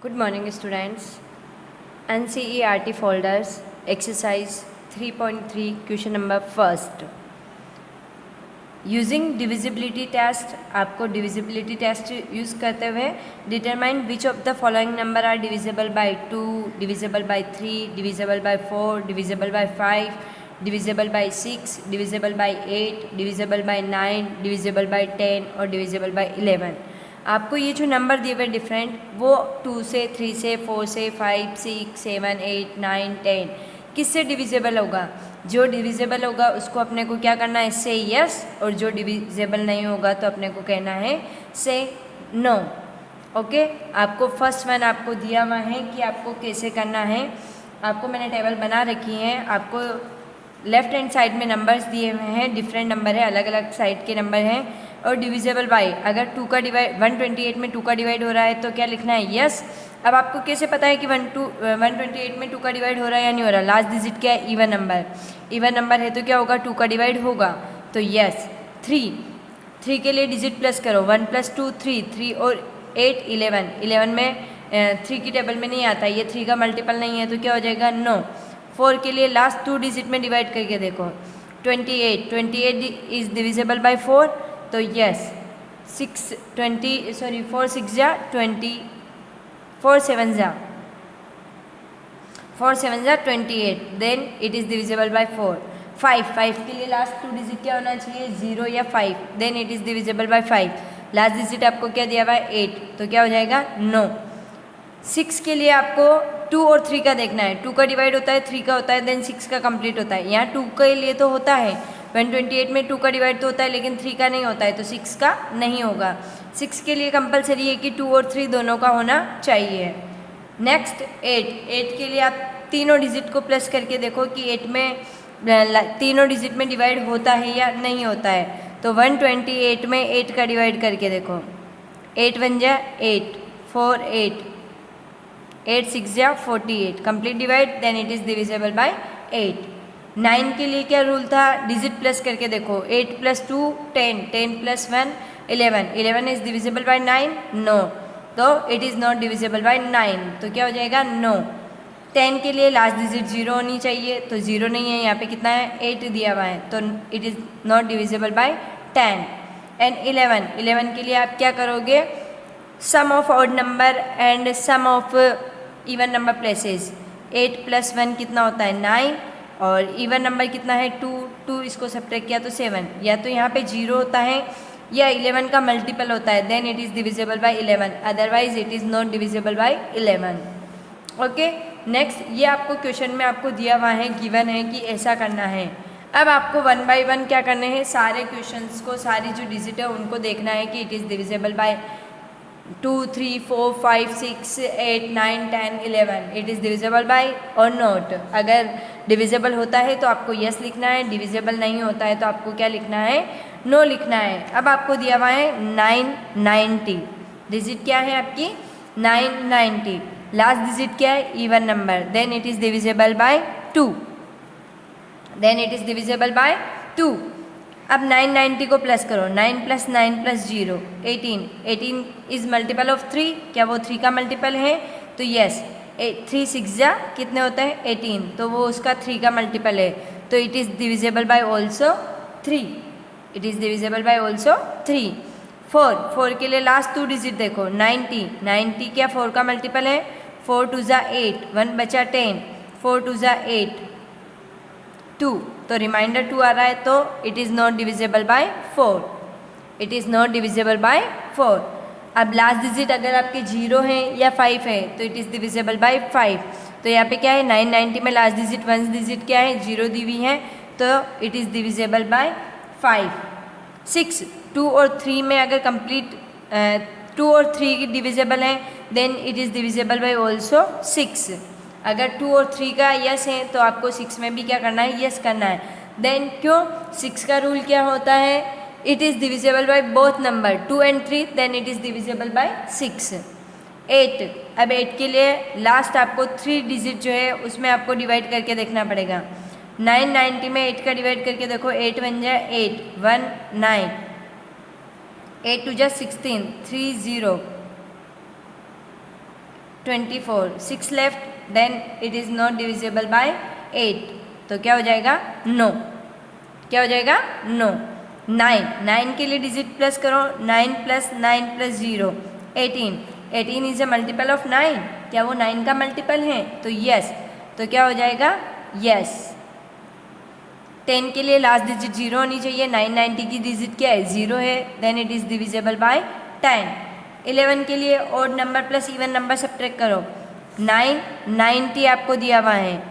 Good morning, students. NCERT folders, exercise 3.3, question number first. Using divisibility test, आपको divisibility test use करते हुए determine which of the following number are divisible by 2, divisible by 3, divisible by 4, divisible by 5, divisible by 6, divisible by 8, divisible by 9, divisible by 10 और divisible by 11। आपको ये जो number दिए हुए different, वो 2 से, 3 से, 4 से, 5, 6, 7, 8, 9, 10 किससे डिविजिबल होगा? जो डिविजिबल होगा उसको अपने को क्या करना है? से यस, और जो डिविजिबल नहीं होगा तो अपने को कहना है से नो। ओके, आपको फर्स्ट वन आपको दिया हुआ है कि आपको कैसे करना है। आपको मैंने टेबल बना रखी है, आपको लेफ्ट हैंड साइड में नंबर्स दिए हुए हैं, डिफरेंट नंबर है, अलग अलग साइड के नंबर हैं और डिविजिबल बाय। अगर 2 का डिवाइड 128 में 2 का डिवाइड हो रहा है तो क्या लिखना है? यस। अब आपको कैसे पता है कि 128 में 2 का डिवाइड हो रहा है या नहीं हो रहा? लास्ट डिजिट क्या है? Even number. इवन नंबर है तो क्या होगा? 2 का डिवाइड होगा, तो यस। 3 के लिए डिजिट प्लस करो, 1 + 2 3, 3 और 8 11। 11 में 3 की टेबल में नहीं आता, ये 3 का मल्टीपल नहीं है तो क्या हो जाएगा? नो। 4 के लिए लास्ट 2 डिजिट में डिवाइड करके देखो, 28 इज डिविजिबल बाय 4 तो यस। 4 6 जा 20, 4 7 जा 28, then it is divisible by 4। 5 के लिए लास्ट 2 डिजिट क्या होना चाहिए? 0 या 5, then it is divisible by 5। Last digit आपको क्या दिया हुआ है? 8, तो क्या हो जाएगा? नो। 6 के लिए आपको 2 और 3 का देखना है। 2 का डिवाइड होता है, 3 का होता है, देन 6 का कंप्लीट होता है। यहाँ 2 के लिए तो होता है, 128 में 2 का डिवाइड तो होता है लेकिन 3 का नहीं होता है, तो 6 का नहीं होगा। 6 के लिए कंपलसरी है कि 2 और 3 दोनों का होना चाहिए। नेक्स्ट 8 के लिए आप तीनों डिजिट को प्लस करके देखो कि 8 में तीनों डिजिट में डिवाइड होता है या नहीं होता है। तो 128 में 8 का डिवाइड करके देखो, 8 1 जा 8, 4 8, 8 6 जा 48, complete divide, then it is divisible by 8। 9 के लिए क्या रूल था? डिजिट प्लस करके देखो, 8 + 2 10, 10 + 1 11, 11 इज डिविजिबल बाय 9? नो, तो it is not divisible by 9, तो क्या हो जाएगा? नो। 10 के लिए लास्ट डिजिट 0 होनी चाहिए, तो 0 नहीं है, यहाँ पे कितना है? 8 दिया हुआ है, तो it is not divisible by 10। And 11 के लिए आप क्या करोगे? Sum of odd number and sum of even number places. 8 + 1 कितना होता है? 9, और इवन नंबर कितना है? 2 इसको सब्ट्रैक्ट किया तो 7। या तो यहाँ पे 0 होता है या 11 का मल्टीपल होता है, then it is divisible by 11, otherwise it is not divisible by 11। Okay, next ये आपको क्वेश्चन में आपको दिया हुआ है, गिवन है कि ऐसा करना है। अब आपको 1 बाय 1 क्या करने हैं? सारे क्वेश्चंस को, सारी जो डिजिट है उनको देखना है कि it is divisible by 2 3 4 5 6 8 9 10 11, it is divisible bye और नॉट। अगर डिविजिबल होता है तो आपको यस लिखना है, डिविजिबल नहीं होता है तो आपको क्या लिखना है? नो लिखना है। अब आपको दिया हुआ है 990, डिजिट क्या है आपकी? 990, लास्ट डिजिट क्या है? Even number, then it is divisible by 2, then it is divisible by 2। अब 990 को प्लस करो, 9 + 9 + 0 18, 18 इज़ मल्टीपल ऑफ 3, क्या वो 3 का मल्टीपल है? तो यस। 3 6 जा कितने होता है? 18, तो वो उसका 3 का मल्टीपल है, तो it is divisible by also 3, it is divisible by also 3। 4 के लिए लास्ट 2 डिजिट देखो, 90 क्या 4 का मल्टीपल है? 4 2 जा 8, 1 बचा 10, 4 2 जा 8 2, तो रिमाइंडर 2 आ रहा है, तो it is not divisible by 4, it is not divisible by 4। अब लास्ट डिजिट अगर आपके 0 है या 5 है तो इट इज़ डिविजिबल बाय 5। तो यहाँ पे क्या है? 990 में लास्ट डिजिट 1 डिजिट क्या है? 0 दी हुई है, तो इट इज़ डिविजिबल बाय 5। 6 2 और 3 में अगर कंप्लीट 2 और 3 डिविजिबल है, then it is divisible by also 6। अगर 2 और 3 का यस है तो आपको 6 में भी क्या करना है? यस करना है। देन क्यों? 6 का रूल क्या होता है? It is divisible by both number 2 and 3, then it is divisible by 6। 8, अब 8 के लिए लास्ट आपको 3 डिजिट जो है उसमें आपको डिवाइड करके देखना पड़ेगा। 990 में 8 का डिवाइड करके देखो, 8 1 जा 8, 1 9, 8 2 जा 16, 3 0, 24, 6 left, then it is not divisible by 8, तो क्या हो जाएगा? नो। क्या हो जाएगा? नो। 9 के लिए डिजिट प्लस करो, 9 + 9 + 0 18, 18 इज अ मल्टीपल ऑफ 9, क्या वो 9 का मल्टीपल है? तो यस, तो क्या हो जाएगा? यस। 10 के लिए लास्ट डिजिट 0 होनी चाहिए, 990 की डिजिट क्या है? 0 है, then it is divisible by 10। 11 के लिए odd number plus even number subtract करो, 9 90 आपको दिया हुआ है,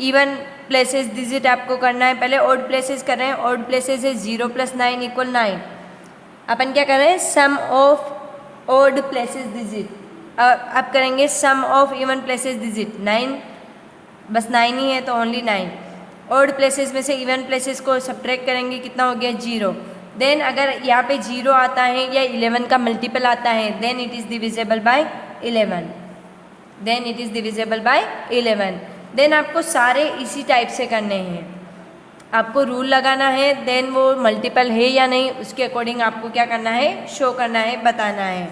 इवन प्लेसेस डिजिट आपको करना है, पहले ऑड प्लेसेस कर रहे हैं, ऑड प्लेसेस है 0 + 9 = 9। अपन क्या कर रहे हैं? सम ऑफ ऑड प्लेसेस डिजिट, अब करेंगे सम ऑफ इवन प्लेसेस डिजिट, 9 बस 9 ही है तो ओनली 9, ऑड प्लेसेस में से इवन प्लेसेस को सब्ट्रैक्ट करेंगे, कितना हो गया? 0। देन अगर यहाँ पे 0 आता है या 11 का मल्टीपल आता है, then it is divisible by 11, then it is divisible by 11। Then आपको सारे इसी टाइप से करने हैं, आपको रूल लगाना है, देन वो मल्टीपल है या नहीं उसके अकॉर्डिंग आपको क्या करना है? शो करना है, बताना है।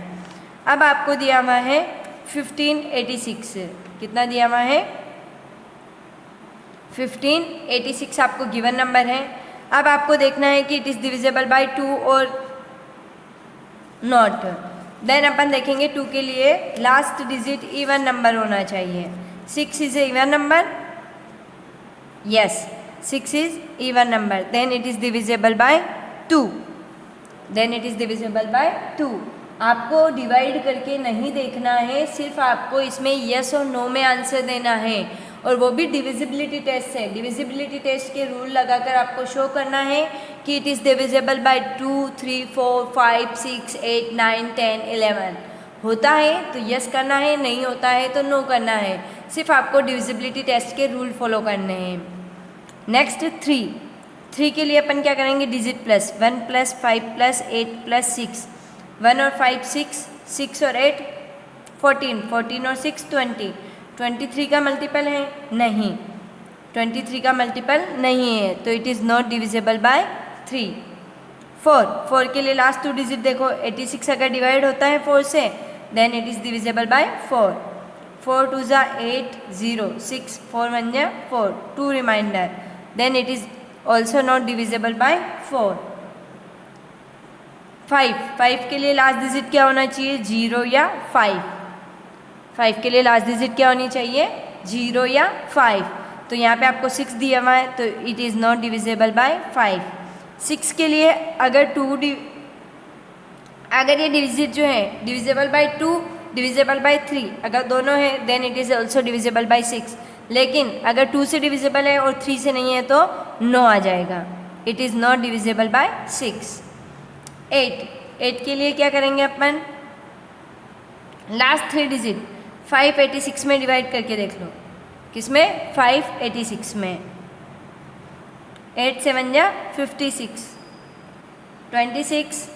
अब आपको दिया हुआ है 1586, कितना दिया हुआ है? 1586 आपको गिवन नंबर है। अब आपको देखना है कि इट इज़ डिविजिबल बाय 2 और नॉट। देन अपन देखेंगे 2 के लिए लास्ट डिजिट इवन नंबर होना चाहिए। 6 is a even number, yes 6 is even number, then it is divisible by 2, then it is divisible by 2। आपको डिवाइड करके नहीं देखना है, सिर्फ आपको इसमें यस और नो में आंसर देना है, और वो भी डिविजिबिलिटी टेस्ट से। डिविजिबिलिटी टेस्ट के रूल लगाकर आपको शो करना है कि इट इज़ डिविजिबल बाय 2, 3, 4, 5, 6, 8, 9, 10, 11। होता है तो यस करना है, नहीं होता है तो नो करना है। सिर्फ आपको डिविजिबिलिटी टेस्ट के रूल फॉलो करने हैं। नेक्स्ट 3 के लिए अपन क्या करेंगे? डिजिट प्लस 1 + 5 + 8 + 6, 1 और 5 6, 6 और 8 14, 14 और 6 20, 23 का मल्टीपल है? नहीं, 23 का मल्टीपल नहीं है, तो it is not divisible by 3। 4 के लिए लास्ट 2 डिजिट देखो, 86 अगर डिवाइड होता है 4 से, then it is divisible by 4। 4 2 ज़ा 8, 0, 6, 4 1 ज़ा 4, 2 remainder, then it is also not divisible by 4। 5 के लिए लास्ट डिजिट क्या होना चाहिए? 0 या 5। 5 के लिए लास्ट डिजिट क्या होनी चाहिए? 0 या 5। तो यहाँ पे आपको 6 दिया हुआ है, तो it is not divisible by 5। 6 के लिए अगर ये डिजिट जो है डिविजिबल बाय 2, डिविजिबल बाय 3, अगर दोनों है then it is also divisible by 6। लेकिन अगर 2 से डिविजिबल है और 3 से नहीं है तो नो आ जाएगा, it is not divisible by 6। 8 के लिए क्या करेंगे अपन? लास्ट 3 डिजिट 586 में डिवाइड करके देख लो, किसमें? 586 में। 8 7 ज़ा 56, 26,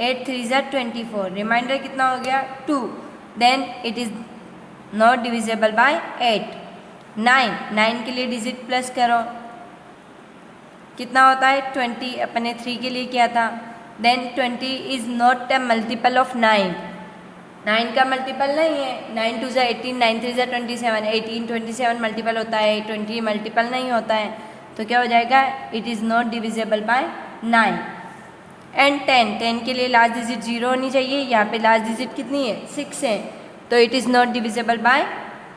8 3 ज़ा 24, रिमाइंडर कितना हो गया? 2, then it is not divisible by 8। 9 के लिए डिजिट प्लस करो, कितना होता है? 20, अपने 3 के लिए किया था, then 20 is not a multiple of 9, 9 का मल्टीपल नहीं है। 9 2 ज़ा 18, 9 3 ज़ा 27, 18 27 मल्टीपल होता है, 20 मल्टीपल नहीं होता है, तो क्या हो जाएगा? It is not divisible by 9। And 10 के लिए लास्ट डिजिट 0 होनी चाहिए, यहाँ पे लास्ट डिजिट कितनी है? 6 है, तो it is not divisible by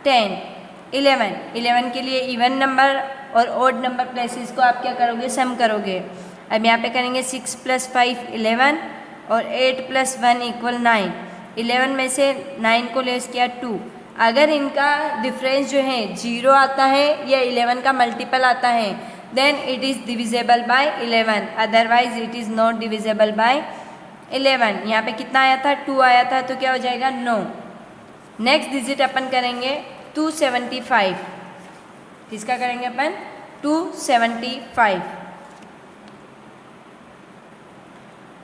10। 11 के लिए इवन नंबर और ऑड नंबर प्लेसेस को आप क्या करोगे? सम करोगे। अब यहाँ पे करेंगे 6 + 5 11 और 8 + 1 = 9। 11 में से 9 को लेस किया 2। अगर इनका डिफरेंस जो है 0 आता है या 11 का मल्टीपल आता है, then it is divisible by 11, otherwise it is not divisible by 11। यहाँ पे कितना आया था? 2 आया था, तो क्या हो जाएगा? नो। नेक्स्ट डिजिट अपन करेंगे 275, किसका करेंगे अपन? 275।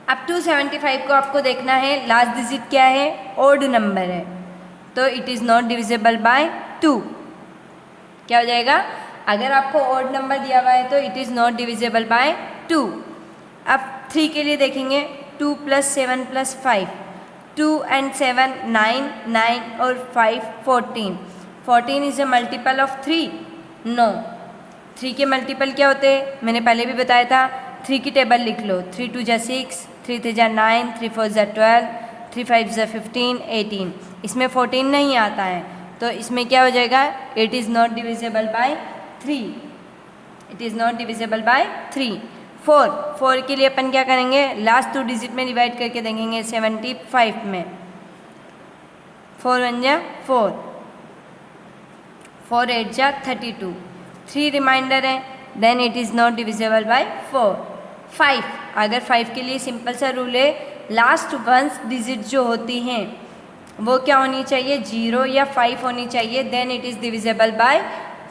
अब 275 को आपको देखना है लास्ट डिजिट क्या है? ऑड नंबर है, तो it is not divisible by 2। क्या हो जाएगा? अगर आपको ऑड नंबर दिया हुआ है तो it is not divisible by 2। अब 3 के लिए देखेंगे 2 + 7 + 5, 2 and 7 9, 9 और 5 14. 14 is a multiple of 3? No. 3 के मल्टीपल क्या होते हैं? मैंने पहले भी बताया था. 3 की टेबल लिख लो. 3 2 जा 6, 3 3 जा 9, 3 4 जा 12, 3 5 जा 15, 18. इसमें 14 नहीं आता है, तो इसमें क्या हो जाएगा? It is not divisible by 3. It is not divisible by 3. 4 के लिए अपन क्या करेंगे? लास्ट 2 डिजिट में डिवाइड करके देखेंगे 75 में. 4 1 जा 4, 4 8 जा 32. 3 रिमाइंडर है, then it is not divisible by 4. 5, अगर 5 के लिए सिंपल सा रूल है, लास्ट 1 डिजिट जो होती हैं वो क्या होनी चाहिए? 0 या 5 होनी चाहिए. Then it is divisible by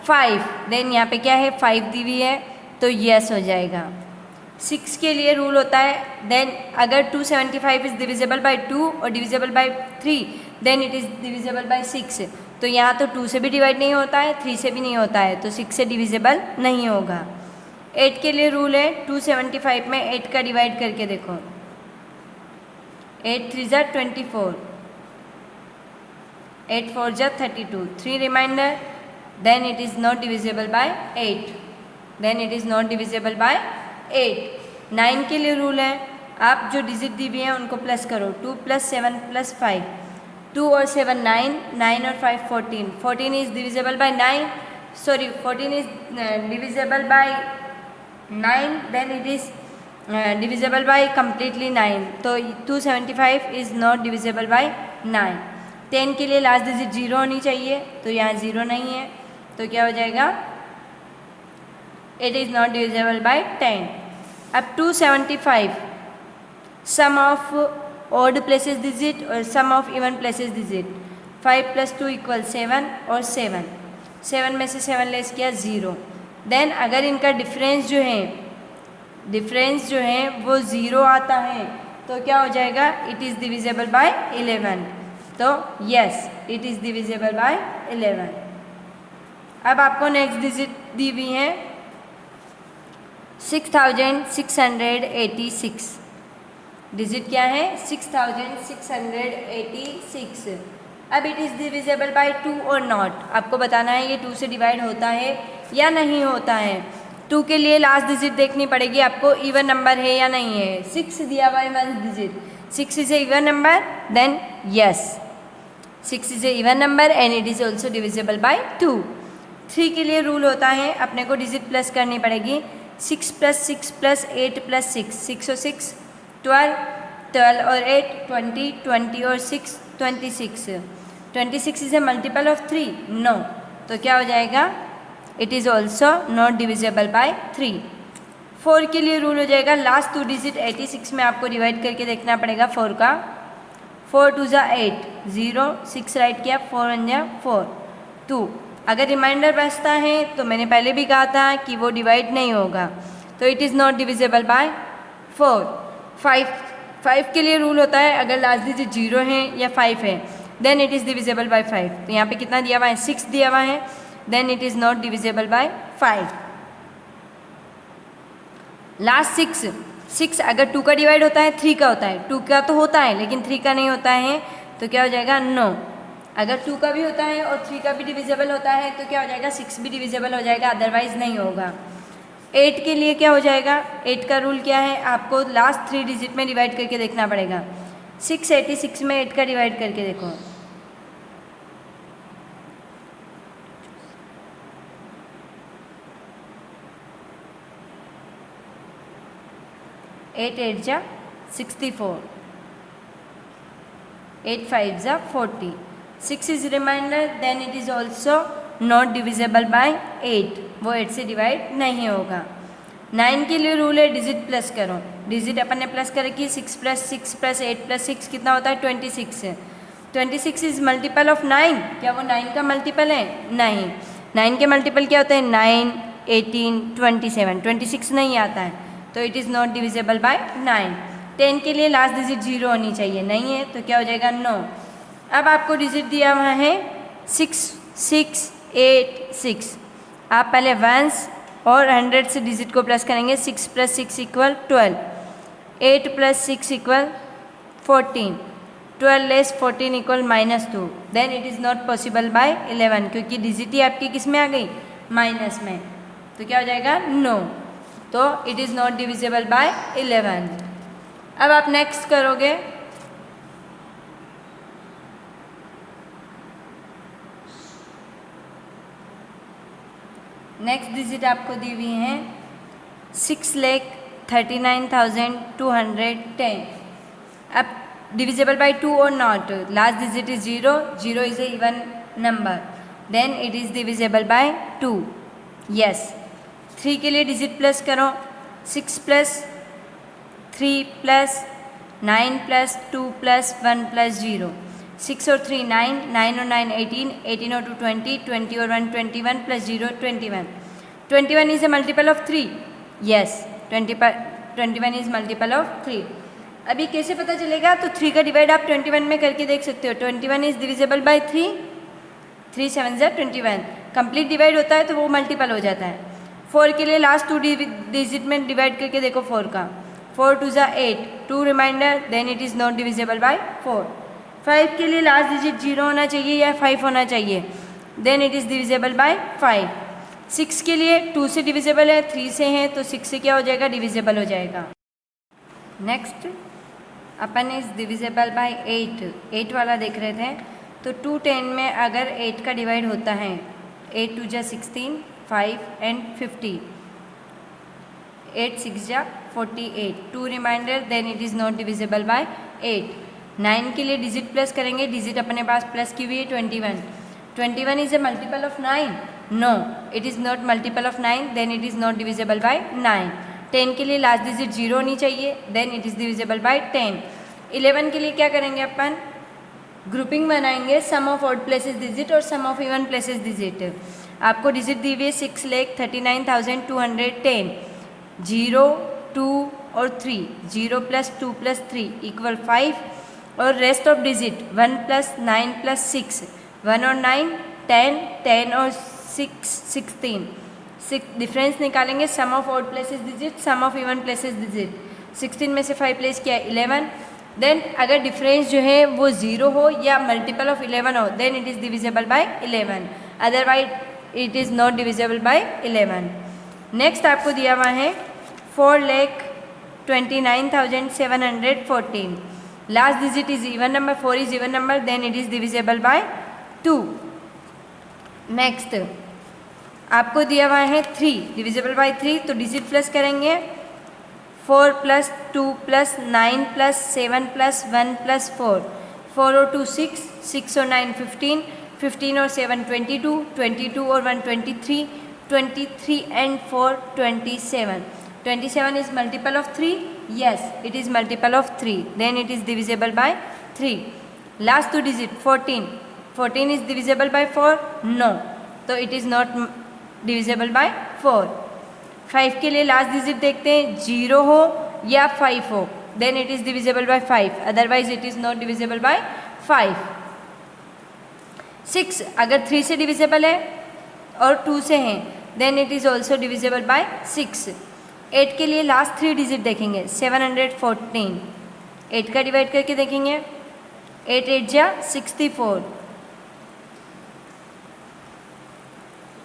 5. देन यहाँ पे क्या है? 5 दी हुई है, तो यस हो जाएगा. 6 के लिए रूल होता है, देन अगर 275 इज़ डिविजिबल बाय 2 और divisible by 3, then it is divisible by 6. तो यहाँ तो 2 से भी डिवाइड नहीं होता है, 3 से भी नहीं होता है, तो 6 से डिविजिबल नहीं होगा. 8 के लिए रूल है, 275 में 8 का डिवाइड करके देखो. 8 3 जा 24, 8 4 जा 32. 3 remainder, then it is not divisible by 8. Then it is not divisible by 8. 9 के लिए रूल है, आप जो डिजिट दी हुई हैं उनको प्लस करो. 2 + 7 + 5, 2 और 7 9, 9 और 5 14. 14 is divisible by 9, sorry 14 is divisible by 9, then it is divisible by completely 9. तो 275 इज़ नॉट डिविजिबल बाय 9. 10 के लिए लास्ट डिजिट 0 होनी चाहिए, तो यहाँ 0 नहीं है, तो क्या हो जाएगा? It is not divisible by 10. अब 275, सम ऑफ ऑड प्लेसेस डिजिट और sum of even places digit. 5 + 2 = 7 और 7. 7 में से 7 लेस किया 0. देन अगर इनका डिफरेंस जो है वो 0 आता है, तो क्या हो जाएगा? It is divisible by 11. तो yes, it is divisible by 11. अब आपको नेक्स्ट डिजिट दी हुई है 6686. डिजिट क्या है? 6686. अब इट इज़ डिविजिबल बाय 2 और नॉट. आपको बताना है ये 2 से डिवाइड होता है या नहीं होता है. 2 के लिए लास्ट डिजिट देखनी पड़ेगी आपको, इवन नंबर है या नहीं है. 6 दिया हुआ है 1 digit. 6 is a even number, then yes, 6 is a even number and it is also divisible by 2. 3 के लिए रूल होता है, अपने को डिजिट प्लस करनी पड़ेगी. 6 + 6 + 8 + 6, 6 और 6 12, 12 और 8 20, 20 और 6 26. 26 is a multiple of 3? No. तो क्या हो जाएगा? It is also not divisible by 3. 4 के लिए रूल हो जाएगा, लास्ट 2 डिजिट 86 में आपको डिवाइड करके देखना पड़ेगा 4 का. 4 2 जा 8, 0 6 राइट किया, 4 1 जा 4 2. अगर रिमाइंडर बचता है तो मैंने पहले भी कहा था कि वो डिवाइड नहीं होगा, तो it is not divisible by 4. 5 के लिए रूल होता है, अगर लास्ट डिजिट 0 है या 5 है, then it is divisible by 5. तो यहाँ पे कितना दिया हुआ है? 6 दिया हुआ है, then it is not divisible by 5. Last 6 अगर 2 का डिवाइड होता है 3 का होता है. 2 का तो होता है लेकिन 3 का नहीं होता है, तो क्या हो जाएगा? नो. अगर 2 का भी होता है और 3 का भी डिविजिबल होता है, तो क्या हो जाएगा? 6 भी डिविजिबल हो जाएगा, अदरवाइज नहीं होगा. 8 के लिए क्या हो जाएगा? 8 का रूल क्या है? आपको लास्ट 3 डिजिट में डिवाइड करके देखना पड़ेगा. 686 में 8 का डिवाइड करके देखो. 8 8 जा 64, 8 5 जा 40. 6 is remainder, then it is also not divisible by 8. वो 8 से डिवाइड नहीं होगा. 9 के लिए रूल है, डिजिट प्लस करो. डिजिट अपन ने प्लस कर रखी. 6 + 6 + 8 + 6 कितना होता है? 26 है. 26 इज मल्टीपल ऑफ 9. क्या वो 9 का मल्टीपल है? नहीं. 9 के मल्टीपल क्या होते हैं? 9 18 27. 26 नहीं आता है, तो it is not divisible by 9. 10 के लिए लास्ट डिजिट 0 होनी चाहिए, नहीं है, तो क्या हो जाएगा? नो. अब आपको डिजिट दिया हुआ है 6 6 8 6. आप पहले 1s और 100 से डिजिट को प्लस करेंगे. 6 + 6 = 12, 8 + 6 = 14, 12 less 14 equal -2, then it is not possible by 11, क्योंकि डिजिट ही आपकी किस में आ गई, माइनस में, तो क्या हो जाएगा, नो। तो it is not divisible by 11। अब आप नेक्स्ट करोगे, नेक्स्ट डिजिट आपको दी हुई है 6,39,210। अब डिविजिबल बाय 2 और not, last digit is 0, 0 is a even number, then it is divisible by 2। Yes, 3 के लिए डिजिट प्लस करो, 6 plus 3 plus 9 plus 2 plus 1 plus 0, 6 और 3 9, 9 और 9 18, 18 और 2 20, 20 और 1 21 plus 0 21, 21 is a multiple of 3। Yes, 21 is multiple of 3। अभी कैसे पता चलेगा, तो 3 का डिवाइड आप 21 में करके देख सकते हो। 21 इज डिविजिबल बाय 3, 3 7 ज़ा 21, कंप्लीट डिवाइड होता है तो वो मल्टीपल हो जाता है। 4 के लिए लास्ट 2 डिजिट में डिवाइड करके देखो 4 का, 4 2 ज़ा 8, 2 remainder, then it is not divisible by 4। 5 के लिए लास्ट डिजिट 0 होना चाहिए या 5 होना चाहिए, then it is divisible by 5। 6 के लिए 2 से डिविजिबल है, 3 से है, तो 6 से क्या हो जाएगा, डिविजिबल हो जाएगा। Next upon is divisible by 8, 8 वाला देख रहे थे। तो 2 10 में अगर 8 का डिवाइड होता है, 8 2 जा 16, 5 एंड 50, 8 6 जा 48, 2 remainder, then it is not divisible by 8। 9 के लिए डिजिट प्लस करेंगे, डिजिट अपने पास प्लस की हुई है 21, 21 is a multiple of 9, no it is not multiple of 9, then it is not divisible by 9। 10 के लिए लास्ट डिजिट 0 होनी चाहिए, then it is divisible by 10। 11 के लिए क्या करेंगे अपन, ग्रुपिंग बनाएंगे, sum of odd places digit और sum of even places digit. आपको डिजिट दी हुई है 6,39,210, 0 2 और 3, 0 प्लस 2 प्लस 3 इक्वल 5, और rest of digit 1 plus 9 plus 6, 1 और 9 10, 10 और 6 16, 6 डिफरेंस निकालेंगे, sum of odd places digit, sum of even places digit. 16 में से 5 प्लेस किया 11, देन अगर डिफरेंस जो है वो 0 हो या मल्टीपल ऑफ 11 हो, then it is divisible by 11, otherwise it is not divisible by 11। Next आपको दिया हुआ है 4,29,714, last digit is even number, 4 is even number, then it is divisible by 2। Next आपको दिया हुआ है 3, डिविजिबल बाय 3, तो डिजिट प्लस करेंगे, 4 plus 2 plus 9 plus 7 plus 1 plus 4, 4 और 2 6, 6 और 9 15, 15 और 7 22, 22 और 1 23, 23 and 4 27, 27 is multiple of 3, yes it is multiple of 3, then it is divisible by 3. Last 2 digit 14, 14 is divisible by 4, no, तो it is not divisible by 4. 5 के लिए last digit देखते हैं, 0 हो या 5 हो, then it is divisible by 5, otherwise it is not divisible by 5. 6 अगर 3 से डिविजिबल है और 2 से हैं, then it is also divisible by 6. 8 के लिए लास्ट 3 डिजिट देखेंगे, 714, 8 का डिवाइड करके देखेंगे, 8 8 जा 64,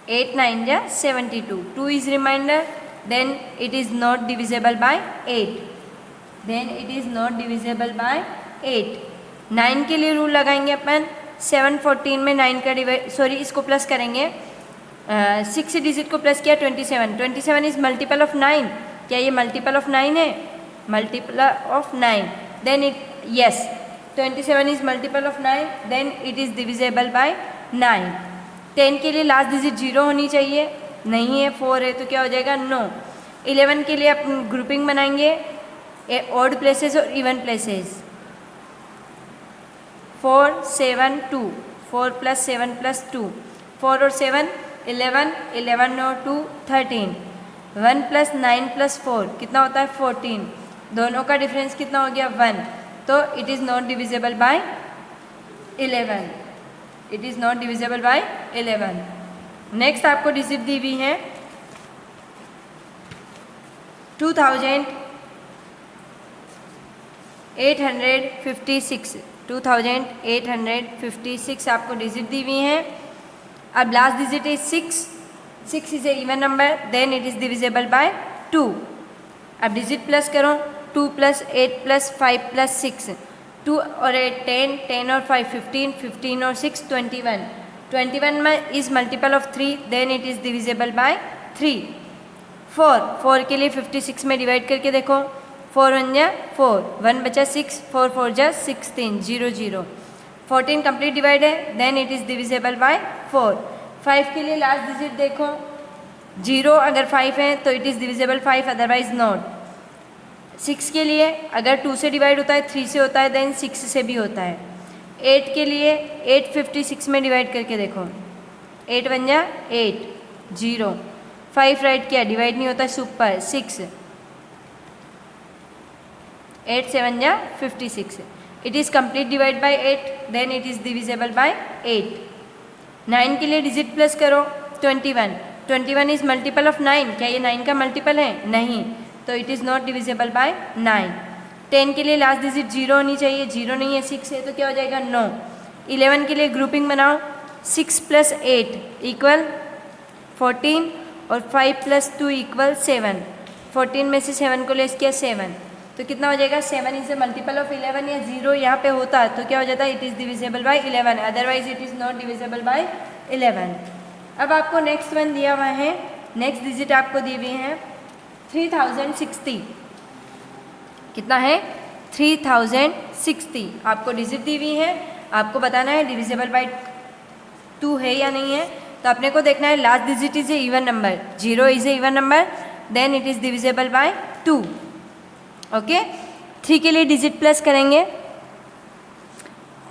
8 9 जा 72, 2 is remainder, then it is not divisible by 8, then it is not divisible by 8. 9 के लिए रूल लगाएंगे अपन, 714 में 9 का डिवाइड, सॉरी इसको प्लस करेंगे, 6 डिजिट को प्लस किया 27, 27 इज मल्टीपल ऑफ 9, क्या ये मल्टीपल ऑफ 9 है, multiple of 9, then it yes 27 is multiple of 9, then it is divisible by 9. 10 के लिए लास्ट डिजिट 0 होनी चाहिए, नहीं है, 4 है, तो क्या हो जाएगा, नो. 11 के लिए अपन ग्रुपिंग बनाएंगे, ऑड प्लेसेस और इवन प्लेसेस, 4 7 2, 4 प्लस 7 प्लस 2, 4 और 7 11, 11 और 2 13, 1 प्लस 9 प्लस 4 कितना होता है 14, दोनों का डिफरेंस कितना हो गया 1, तो it is not divisible by 11, it is not divisible by 11. Next आपको डिजिट दी हुई है 2856, 2856 आपको डिजिट दी हुई हैं। अब last digit is 6, 6 is a even number, then it is divisible by 2। अब डिजिट प्लस करो, 2 + 8 + 5 + 6, 2 और 8 10, 10 और 5 15, 15 और 6 21, 21 में is multiple of 3, then it is divisible by 3। 4 के लिए 56 में डिवाइड करके देखो, 4 1 जा 4, 1 बचा 6, 4 4 जा 16, 0 0। 14 कंप्लीट डिवाइड है, then it is divisible by 4। 5 के लिए लास्ट डिजिट देखो, 0 अगर 5 है तो it is divisible 5, otherwise not. 6 के लिए अगर 2 से डिवाइड होता है, 3 से होता है, देन 6 से भी होता है। 8 के लिए 8 56 में डिवाइड करके देखो, 8 1 जा 8, 0। 5 राइट किया, डिवाइड नहीं होता, सुपर 6, 8 7 जा 56, it is complete divide by 8, then it is divisible by 8। 9 के लिए डिजिट प्लस करो, 21, 21 इज़ मल्टीपल ऑफ 9, क्या ये 9 का मल्टीपल है? नहीं, तो it is not divisible by 9। 10 के लिए लास्ट डिजिट 0 होनी चाहिए, 0 नहीं है, 6 है, तो क्या हो जाएगा? 9। 11 के लिए ग्रुपिंग बनाओ, 6 + 8 = 14 और 5 + 2 = 7। 14 में से 7 को लेस किया 7, तो कितना हो जाएगा? 7 इज ए मल्टीपल ऑफ 11, या 0 यहाँ पे होता है तो क्या हो जाता है? It is divisible by 11, otherwise it is not divisible by 11। अब आपको नेक्स्ट वन दिया हुआ है, नेक्स्ट डिजिट आपको दी हुई है 3060। कितना है? 3060 आपको डिजिट दी हुई है, आपको बताना है डिविजिबल बाय 2 है या नहीं है। तो अपने को देखना है last digit is a even number, 0 is a even number, then it is divisible by 2। Okay, 3 के लिए डिजिट प्लस करेंगे,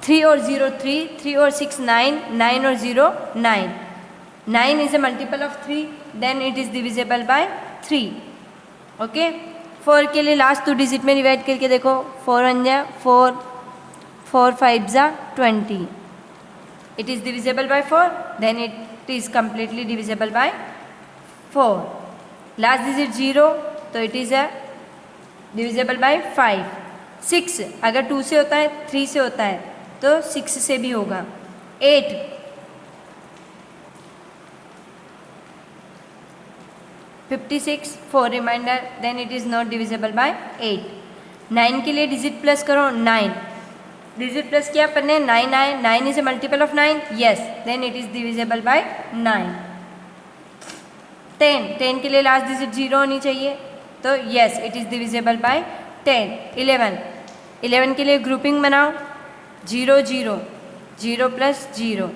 3 और 0 3, 3 और 6 9, 9 और 0 9, 9 is a multiple of 3, then it is divisible by 3। Okay, 4 के लिए लास्ट 2 डिजिट में डिवाइड करके देखो, 4 1 जा 4, 4 5 जा 20, it is divisible by 4, then it is completely divisible by 4। Last digit 0, तो it is a divisible by 5। 6 अगर 2 से होता है, 3 से होता है, तो 6 से भी होगा। 8 56 4 remainder, then it is not divisible by 8। 9 के लिए डिजिट प्लस करो, 9 डिजिट प्लस किया अपन ने, 9 आए, 9 is a multiple of 9, yes, then it is divisible by 9। 10 के लिए लास्ट डिजिट 0 होनी चाहिए, तो yes it is divisible by 10। 11 के लिए ग्रुपिंग बनाओ, 0 0, 0 + 0,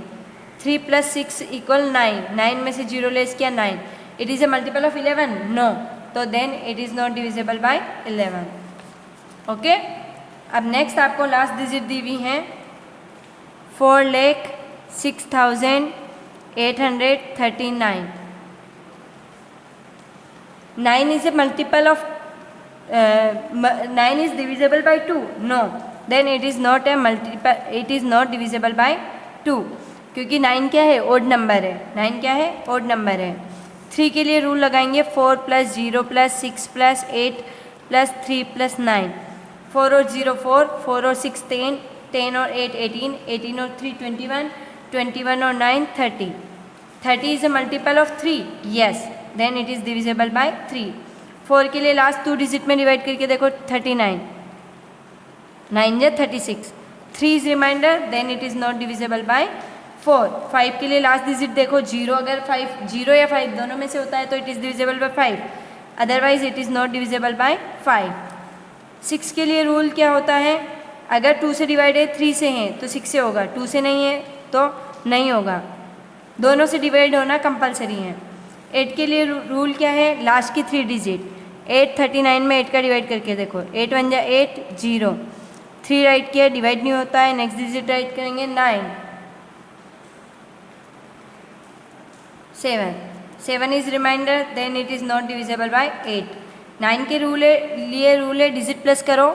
3 + 6 = 9, 9 में से 0 लेस किया 9, it is a multiple of 11, no, तो then it is not divisible by 11। Okay, अब नेक्स्ट आपको लास्ट डिजिट दी हुई हैं 4,06,839। 9 is a multiple of 9 is divisible by 2, no, then it is not a multiple, it is not divisible by 2, क्योंकि 9 क्या है? Odd number है। 9 क्या है? ओड नंबर है। 3 के लिए रूल लगाएंगे, 4 + 0 + 6 + 8 + 3 + 9, 4 और 0 4, 4 और 6 10, 10 और 8 18, 18 और 3 21, 21 और 9 30, 30 is a multiple of 3, yes, then it is divisible by 3। 4 के लिए लास्ट 2 डिजिट में डिवाइड करके देखो, 39, 9 जा 36, 3 is remainder, then it is not divisible by 4। 5 के लिए लास्ट डिजिट देखो, 0 अगर 5 0 या 5 दोनों में से होता है तो it is divisible by 5, otherwise it is not divisible by 5। 6 के लिए रूल क्या होता है? अगर 2 से डिवाइड है, 3 से हैं तो 6 से होगा, 2 से नहीं है तो नहीं होगा, दोनों से डिवाइड होना कंपलसरी है। 8 के लिए रूल क्या है? लास्ट की 3 डिजिट, 8 39 में 8 का डिवाइड करके देखो, 8 1 जा 8 0, 3 राइट किया, डिवाइड नहीं होता है, नेक्स्ट डिजिट राइट करेंगे 9 7, 7 is remainder, then it is not divisible by 8। 9 के लिए रूल है डिजिट प्लस करो,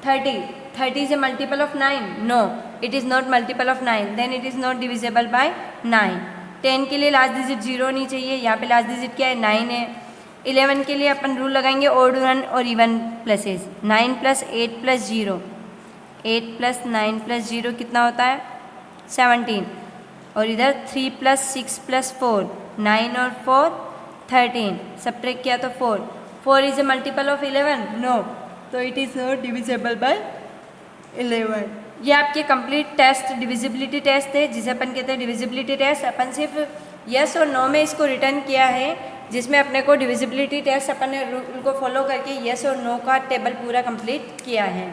30, 30 is a multiple of 9, no, it is not multiple of 9, then it is not divisible by 9। 10 के लिए लास्ट डिजिट 0 होनी चाहिए, यहाँ पे लास्ट डिजिट क्या है? 9 है। 11 के लिए अपन रूल लगाएंगे ओड वन और इवन प्लसेस, 9 + 8 + 0, 8 + 9 + 0 कितना होता है 17, और इधर 3 + 6 + 4 9 और 4 13, सब्ट्रैक्ट किया तो 4 is a multiple of 11, no, तो it is not divisible by 11। ये आपके कंप्लीट टेस्ट डिविजिबिलिटी टेस्ट है जिसे अपन कहते हैं डिविजिबिलिटी टेस्ट। अपन सिर्फ यस और नो में इसको रिटर्न किया है, जिसमें अपने को डिविजिबिलिटी टेस्ट अपन ने रूल को फॉलो करके यस और नो का टेबल पूरा कंप्लीट किया है।